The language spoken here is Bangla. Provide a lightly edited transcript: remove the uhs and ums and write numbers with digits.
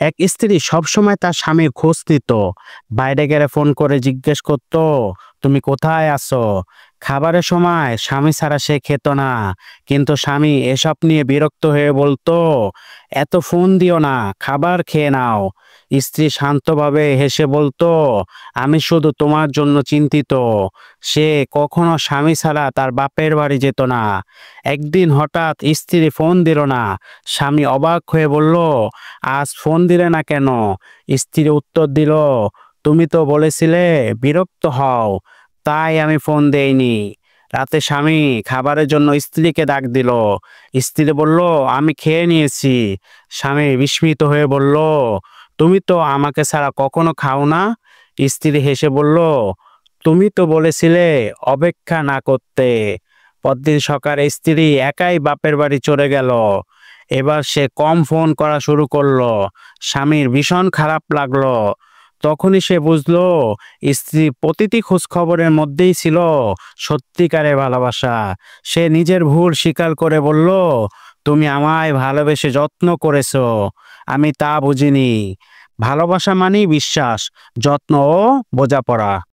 এক স্ত্রী সবসময় তার স্বামীর খোঁজ নিত। বাইরে গেলে ফোন করে জিজ্ঞেস করত, তুমি কোথায় আছো? খাবারের সময় স্বামী ছাড়া সে খেত না। কিন্তু স্বামী এসব নিয়ে বিরক্ত হয়ে বলতো, এত ফোন দিও না, খাবার খেয়ে নাও। স্ত্রী শান্তভাবে হেসে বলতো, আমি শুধু তোমার জন্য চিন্তিত। সে কখনো স্বামী ছাড়া তার বাপের বাড়ি যেত না। একদিন হঠাৎ স্ত্রী ফোন দিল না। স্বামী অবাক হয়ে বলল, আজ ফোন দিলে না কেন? স্ত্রী উত্তর দিল, তুমি তো বলেছিলে বিরক্ত হও, তাই আমি ফোন দেইনি। রাতে স্বামী খাবারের জন্য স্ত্রীকে ডাক দিল। স্ত্রী বলল, আমি খেয়ে নিয়েছি। স্বামী বিস্মিত হয়ে বলল, তুমি তো আমাকে ছাড়া কখনো খাও না। স্ত্রী হেসে বলল, তুমি তো বলেছিলে অপেক্ষা না করতে। পরদিন সকালে স্ত্রী একাই বাপের বাড়ি চলে গেল। এবার সে কম ফোন করা শুরু করলো। স্বামীর ভীষণ খারাপ লাগলো। তখনই সে বুঝলো, স্ত্রীর প্রতিটি খোঁজ খবরের মধ্যেই ছিল সত্যিকারের ভালোবাসা। সে নিজের ভুল স্বীকার করে বলল, তুমি আমায় ভালোবেসে যত্ন করেছো, আমি তা বুঝিনি। ভালোবাসা মানেই বিশ্বাস, যত্ন ও বোঝাপড়া।